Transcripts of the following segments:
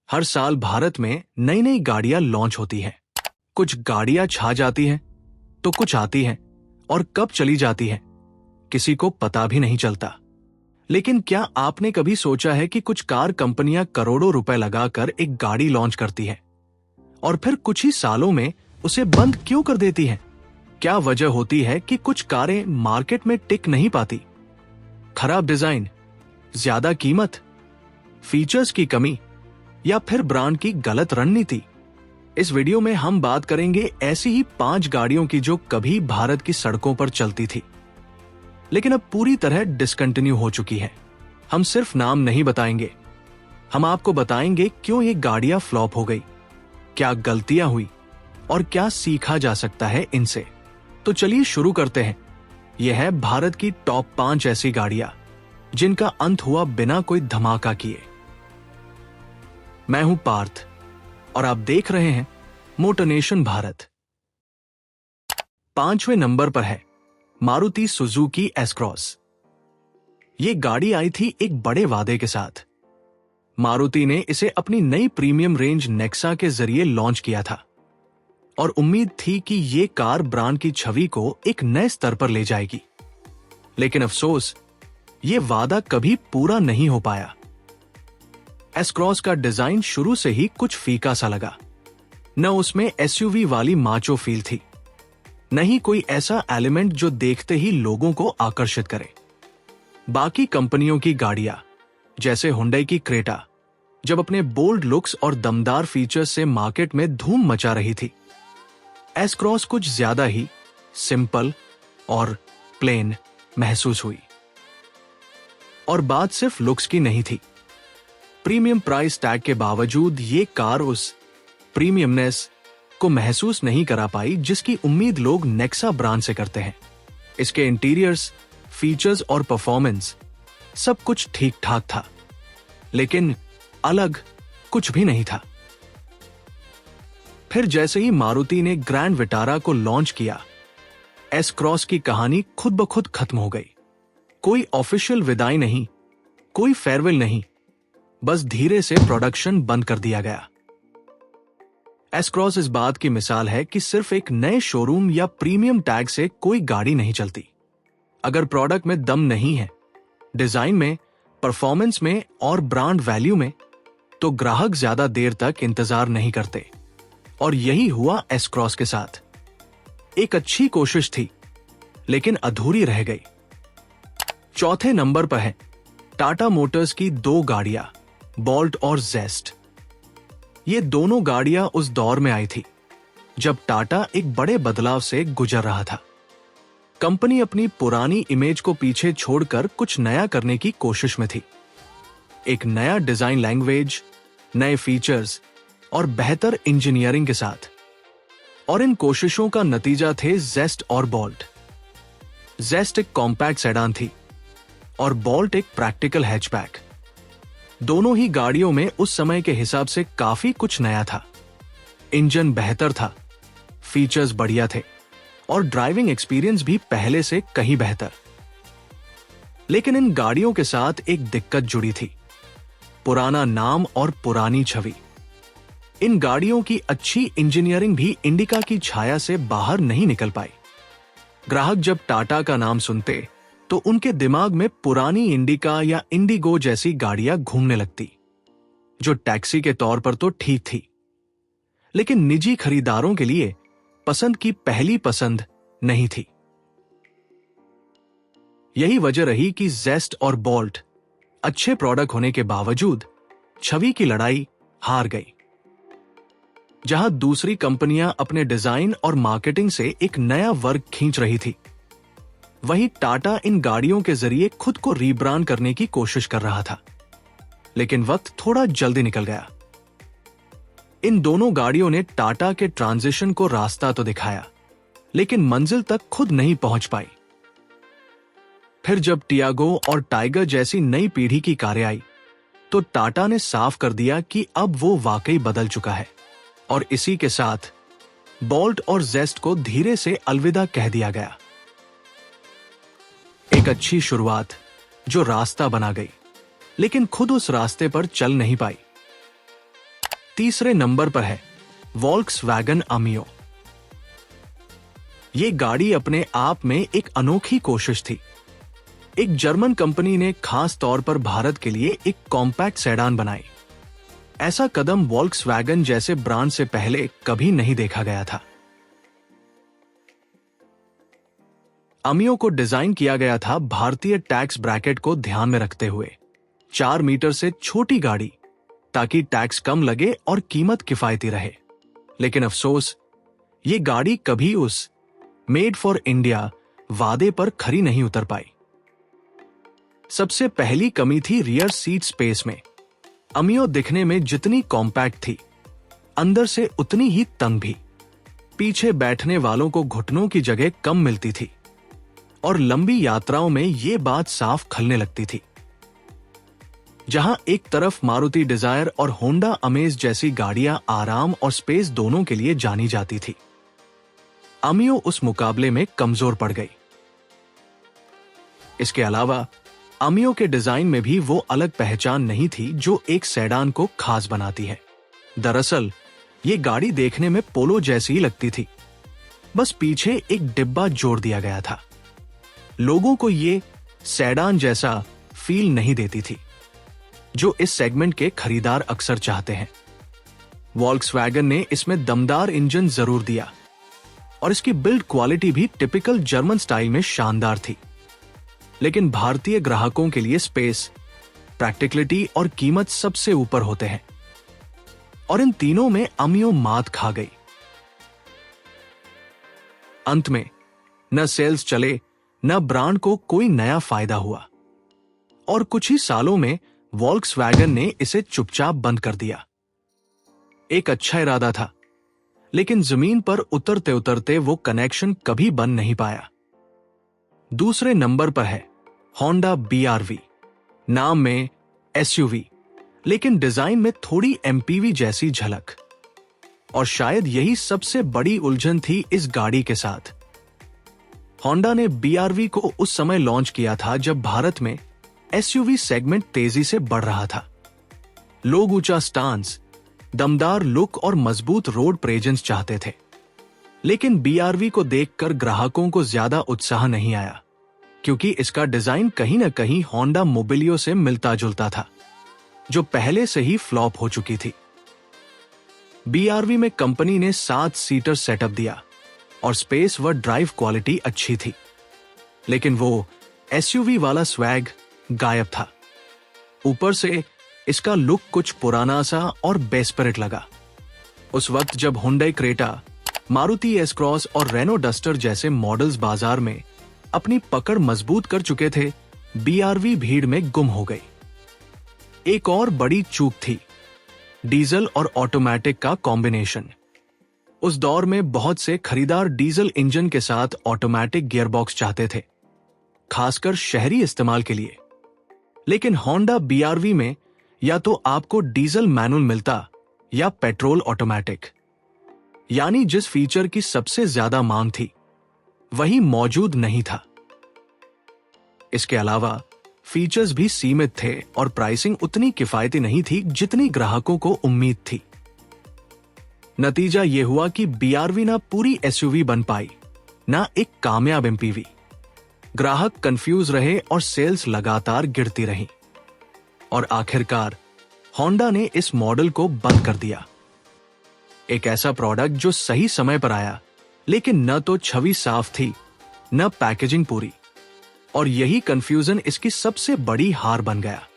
हर साल भारत में नई नई गाड़ियां लॉन्च होती हैं। कुछ गाड़ियां छा जाती हैं, तो कुछ आती हैं और कब चली जाती हैं किसी को पता भी नहीं चलता। लेकिन क्या आपने कभी सोचा है कि कुछ कार कंपनियां करोड़ों रुपए लगाकर एक गाड़ी लॉन्च करती हैं और फिर कुछ ही सालों में उसे बंद क्यों कर देती हैं? क्या वजह होती है कि कुछ कारें मार्केट में टिक नहीं पाती? खराब डिजाइन, ज्यादा कीमत, फीचर्स की कमी या फिर ब्रांड की गलत रणनीति? इस वीडियो में हम बात करेंगे ऐसी ही 5 गाड़ियों की जो कभी भारत की सड़कों पर चलती थी लेकिन अब पूरी तरह डिसकंटिन्यू हो चुकी है। हम सिर्फ नाम नहीं बताएंगे, हम आपको बताएंगे क्यों ये गाड़ियां फ्लॉप हो गई, क्या गलतियां हुई और क्या सीखा जा सकता है इनसे। तो चलिए शुरू करते हैं। यह है भारत की टॉप 5 ऐसी गाड़ियां जिनका अंत हुआ बिना कोई धमाका किए। मैं हूं पार्थ और आप देख रहे हैं मोटर नेशन भारत। 5वें नंबर पर है मारुति सुजुकी एस क्रॉस। ये गाड़ी आई थी एक बड़े वादे के साथ। मारुति ने इसे अपनी नई प्रीमियम रेंज नेक्सा के जरिए लॉन्च किया था और उम्मीद थी कि ये कार ब्रांड की छवि को एक नए स्तर पर ले जाएगी। लेकिन अफसोस, ये वादा कभी पूरा नहीं हो पाया। एस क्रॉस का डिजाइन शुरू से ही कुछ फीका सा लगा। न उसमें एसयूवी वाली माचो फील थी, न ही कोई ऐसा एलिमेंट जो देखते ही लोगों को आकर्षित करे। बाकी कंपनियों की गाड़ियां जैसे हुंडई की क्रेटा जब अपने बोल्ड लुक्स और दमदार फीचर्स से मार्केट में धूम मचा रही थी, एस क्रॉस कुछ ज्यादा ही सिंपल और प्लेन महसूस हुई। और बात सिर्फ लुक्स की नहीं थी। प्रीमियम प्राइस टैग के बावजूद ये कार उस प्रीमियमनेस को महसूस नहीं करा पाई जिसकी उम्मीद लोग नेक्सा ब्रांड से करते हैं। इसके इंटीरियर्स, फीचर्स और परफॉर्मेंस सब कुछ ठीक ठाक था, लेकिन अलग कुछ भी नहीं था। फिर जैसे ही मारुति ने ग्रैंड विटारा को लॉन्च किया, एस क्रॉस की कहानी खुद ब खुद खत्म हो गई। कोई ऑफिशियल विदाई नहीं, कोई फेयरवेल नहीं, बस धीरे से प्रोडक्शन बंद कर दिया गया। एस क्रॉस इस बात की मिसाल है कि सिर्फ एक नए शोरूम या प्रीमियम टैग से कोई गाड़ी नहीं चलती। अगर प्रोडक्ट में दम नहीं है, डिजाइन में, परफॉर्मेंस में और ब्रांड वैल्यू में, तो ग्राहक ज्यादा देर तक इंतजार नहीं करते। और यही हुआ एस क्रॉस के साथ। एक अच्छी कोशिश थी, लेकिन अधूरी रह गई। चौथे नंबर पर है टाटा मोटर्स की 2 गाड़ियां, बोल्ट और जेस्ट। ये दोनों गाड़ियां उस दौर में आई थी जब टाटा एक बड़े बदलाव से गुजर रहा था। कंपनी अपनी पुरानी इमेज को पीछे छोड़कर कुछ नया करने की कोशिश में थी। एक नया डिजाइन लैंग्वेज, नए फीचर्स और बेहतर इंजीनियरिंग के साथ। और इन कोशिशों का नतीजा थे जेस्ट और बोल्ट। जेस्ट एक कॉम्पैक्ट सेडान थी और बोल्ट एक प्रैक्टिकल हैचबैक। दोनों ही गाड़ियों में उस समय के हिसाब से काफी कुछ नया था। इंजन बेहतर था, फीचर्स बढ़िया थे और ड्राइविंग एक्सपीरियंस भी पहले से कहीं बेहतर। लेकिन इन गाड़ियों के साथ एक दिक्कत जुड़ी थी, पुराना नाम और पुरानी छवि। इन गाड़ियों की अच्छी इंजीनियरिंग भी इंडिका की छाया से बाहर नहीं निकल पाई। ग्राहक जब टाटा का नाम सुनते तो उनके दिमाग में पुरानी इंडिका या इंडिगो जैसी गाड़ियां घूमने लगती, जो टैक्सी के तौर पर तो ठीक थी, लेकिन निजी खरीदारों के लिए पसंद की पहली पसंद नहीं थी। यही वजह रही कि जेस्ट और बोल्ट अच्छे प्रोडक्ट होने के बावजूद छवि की लड़ाई हार गई। जहां दूसरी कंपनियां अपने डिजाइन और मार्केटिंग से एक नया वर्ग खींच रही थी, वहीं टाटा इन गाड़ियों के जरिए खुद को रीब्रांड करने की कोशिश कर रहा था। लेकिन वक्त थोड़ा जल्दी निकल गया। इन दोनों गाड़ियों ने टाटा के ट्रांजिशन को रास्ता तो दिखाया, लेकिन मंजिल तक खुद नहीं पहुंच पाई। फिर जब टियागो और टाइगर जैसी नई पीढ़ी की कारें आई, तो टाटा ने साफ कर दिया कि अब वो वाकई बदल चुका है। और इसी के साथ बोल्ट और जेस्ट को धीरे से अलविदा कह दिया गया। एक अच्छी शुरुआत जो रास्ता बना गई, लेकिन खुद उस रास्ते पर चल नहीं पाई। तीसरे नंबर पर है वॉल्क्सवैगन अमियो। ये गाड़ी अपने आप में एक अनोखी कोशिश थी। एक जर्मन कंपनी ने खास तौर पर भारत के लिए एक कॉम्पैक्ट सेडान बनाई। ऐसा कदम वॉल्क्सवैगन जैसे ब्रांड से पहले कभी नहीं देखा गया था। अमियो को डिजाइन किया गया था भारतीय टैक्स ब्रैकेट को ध्यान में रखते हुए। 4 मीटर से छोटी गाड़ी, ताकि टैक्स कम लगे और कीमत किफायती रहे। लेकिन अफसोस, ये गाड़ी कभी उस मेड फॉर इंडिया वादे पर खरी नहीं उतर पाई। सबसे पहली कमी थी रियर सीट स्पेस में। अमियो दिखने में जितनी कॉम्पैक्ट थी, अंदर से उतनी ही तंग भी। पीछे बैठने वालों को घुटनों की जगह कम मिलती थी और लंबी यात्राओं में ये बात साफ खलने लगती थी। जहां एक तरफ मारुति डिजायर और होंडा अमेज जैसी गाड़ियां आराम और स्पेस दोनों के लिए जानी जाती थी, अमियो उस मुकाबले में कमजोर पड़ गई। इसके अलावा अमियो के डिजाइन में भी वो अलग पहचान नहीं थी जो एक सेडान को खास बनाती है। दरअसल ये गाड़ी देखने में पोलो जैसी ही लगती थी, बस पीछे एक डिब्बा जोड़ दिया गया था। लोगों को ये सेडान जैसा फील नहीं देती थी जो इस सेगमेंट के खरीदार अक्सर चाहते हैं। वॉल्क्सवैगन ने इसमें दमदार इंजन जरूर दिया और इसकी बिल्ड क्वालिटी भी टिपिकल जर्मन स्टाइल में शानदार थी। लेकिन भारतीय ग्राहकों के लिए स्पेस, प्रैक्टिकलिटी और कीमत सबसे ऊपर होते हैं, और इन तीनों में अमियो मात खा गई। अंत में न सेल्स चले, न ब्रांड को कोई नया फायदा हुआ, और कुछ ही सालों में वॉल्क्सवैगन ने इसे चुपचाप बंद कर दिया। एक अच्छा इरादा था, लेकिन जमीन पर उतरते उतरते वो कनेक्शन कभी बन नहीं पाया। दूसरे नंबर पर है होंडा BRV। नाम में SUV, लेकिन डिजाइन में थोड़ी MPV जैसी झलक। और शायद यही सबसे बड़ी उलझन थी इस गाड़ी के साथ। होंडा ने BRV को उस समय लॉन्च किया था जब भारत में SUV सेगमेंट तेजी से बढ़ रहा था। लोग ऊंचा स्टांस, दमदार लुक और मजबूत रोड प्रेजेंस चाहते थे। लेकिन BRV को देखकर ग्राहकों को ज्यादा उत्साह नहीं आया, क्योंकि इसका डिजाइन कहीं न कहीं होंडा मोबिलियो से मिलता जुलता था, जो पहले से ही फ्लॉप हो चुकी थी। BRV में कंपनी ने 7 सीटर सेटअप दिया और स्पेस व ड्राइव क्वालिटी अच्छी थी, लेकिन वो SUV वाला स्वैग गायब था। ऊपर से इसका लुक कुछ पुराना सा और बेस्परेट लगा। उस वक्त जब हुंडई क्रेटा, मारुति S-क्रॉस और रेनो डस्टर जैसे मॉडल्स बाजार में अपनी पकड़ मजबूत कर चुके थे, BRV भीड़ में गुम हो गई। एक और बड़ी चूक थी डीजल और ऑटोमेटिक का कॉम्बिनेशन। उस दौर में बहुत से खरीदार डीजल इंजन के साथ ऑटोमेटिक गियरबॉक्स चाहते थे, खासकर शहरी इस्तेमाल के लिए। लेकिन होंडा BRV में या तो आपको डीजल मैनुअल मिलता या पेट्रोल ऑटोमेटिक, यानी जिस फीचर की सबसे ज्यादा मांग थी वही मौजूद नहीं था। इसके अलावा फीचर्स भी सीमित थे और प्राइसिंग उतनी किफायती नहीं थी जितनी ग्राहकों को उम्मीद थी। नतीजा यह हुआ कि BRV ना पूरी SUV बन पाई, ना एक कामयाब MPV। ग्राहक कंफ्यूज रहे और सेल्स लगातार गिरती रहीं। और आखिरकार होंडा ने इस मॉडल को बंद कर दिया। एक ऐसा प्रोडक्ट जो सही समय पर आया, लेकिन न तो छवि साफ थी, न पैकेजिंग पूरी, और यही कंफ्यूजन इसकी सबसे बड़ी हार बन गया।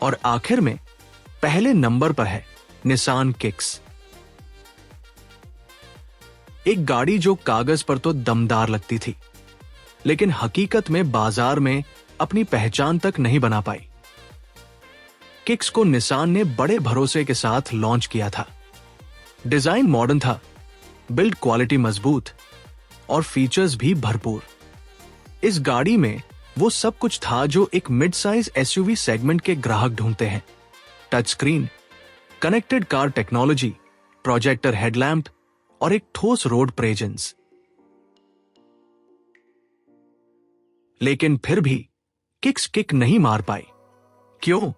और आखिर में पहले नंबर पर है निसान किक्स। एक गाड़ी जो कागज पर तो दमदार लगती थी, लेकिन हकीकत में बाजार में अपनी पहचान तक नहीं बना पाई। किक्स को निसान ने बड़े भरोसे के साथ लॉन्च किया था। डिजाइन मॉडर्न था, बिल्ड क्वालिटी मजबूत और फीचर्स भी भरपूर। इस गाड़ी में वो सब कुछ था जो एक मिड साइज SUV सेगमेंट के ग्राहक ढूंढते हैं। Touch screen, connected car technology, projector headlamp और एक ठोस रोड प्रेजेंस। लेकिन फिर भी किक्स किक नहीं मार पाई। क्यों?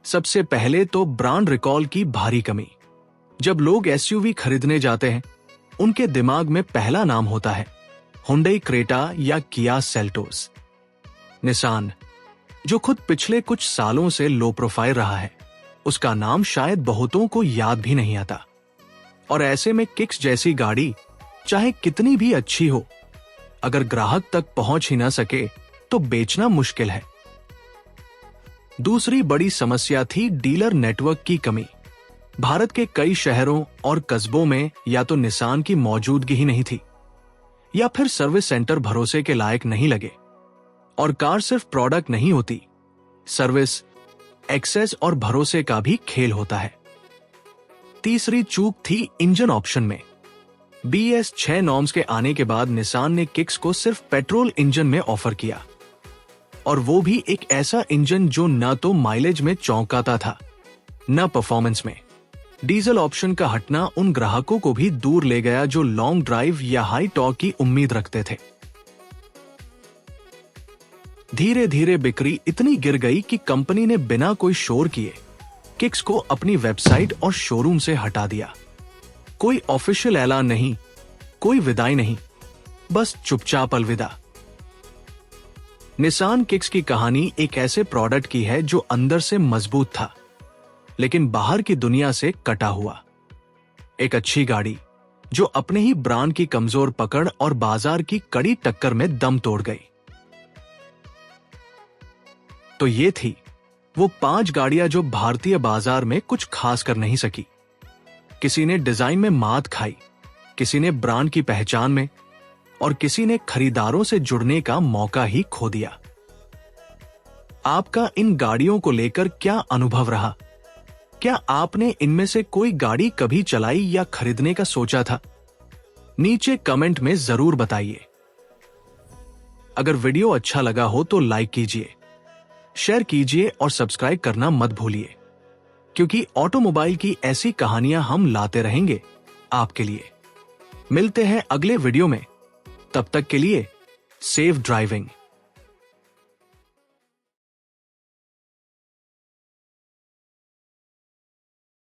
सबसे पहले तो ब्रांड रिकॉल की भारी कमी। जब लोग एसयूवी खरीदने जाते हैं, उनके दिमाग में पहला नाम होता है हुंडई क्रेटा या किया सेल्टोस। निसान, जो खुद पिछले कुछ सालों से लो प्रोफाइल रहा है, उसका नाम शायद बहुतों को याद भी नहीं आता। और ऐसे में किक्स जैसी गाड़ी चाहे कितनी भी अच्छी हो, अगर ग्राहक तक पहुंच ही ना सके तो बेचना मुश्किल है। दूसरी बड़ी समस्या थी डीलर नेटवर्क की कमी। भारत के कई शहरों और कस्बों में या तो निसान की मौजूदगी ही नहीं थी, या फिर सर्विस सेंटर भरोसे के लायक नहीं लगे। और कार सिर्फ प्रोडक्ट नहीं होती, सर्विस, एक्सेस और भरोसे का भी खेल होता है। तीसरी चूक थी इंजन ऑप्शन में। BS6 नॉर्म्स के आने के बाद निसान ने किक्स को सिर्फ पेट्रोल इंजन में ऑफर किया, और वो भी एक ऐसा इंजन जो न तो माइलेज में चौंकाता था, न परफॉर्मेंस में। डीजल ऑप्शन का हटना उन ग्राहकों को भी दूर ले गया जो लॉन्ग ड्राइव या हाई टॉर्क की उम्मीद रखते थे। धीरे धीरे बिक्री इतनी गिर गई कि कंपनी ने बिना कोई शोर किए किक्स को अपनी वेबसाइट और शोरूम से हटा दिया। कोई ऑफिशियल ऐलान नहीं, कोई विदाई नहीं, बस चुपचाप अलविदा। निसान किक्स की कहानी एक ऐसे प्रोडक्ट की है जो अंदर से मजबूत था, लेकिन बाहर की दुनिया से कटा हुआ। एक अच्छी गाड़ी जो अपने ही ब्रांड की कमजोर पकड़ और बाजार की कड़ी टक्कर में दम तोड़ गई। तो ये थी वो 5 गाड़ियां जो भारतीय बाजार में कुछ खास कर नहीं सकी। किसी ने डिजाइन में मात खाई, किसी ने ब्रांड की पहचान में, और किसी ने खरीदारों से जुड़ने का मौका ही खो दिया। आपका इन गाड़ियों को लेकर क्या अनुभव रहा? क्या आपने इनमें से कोई गाड़ी कभी चलाई या खरीदने का सोचा था? नीचे कमेंट में जरूर बताइए। अगर वीडियो अच्छा लगा हो तो लाइक कीजिए, शेयर कीजिए और सब्सक्राइब करना मत भूलिए, क्योंकि ऑटोमोबाइल की ऐसी कहानियां हम लाते रहेंगे आपके लिए। मिलते हैं अगले वीडियो में, तब तक के लिए सेफ ड्राइविंग।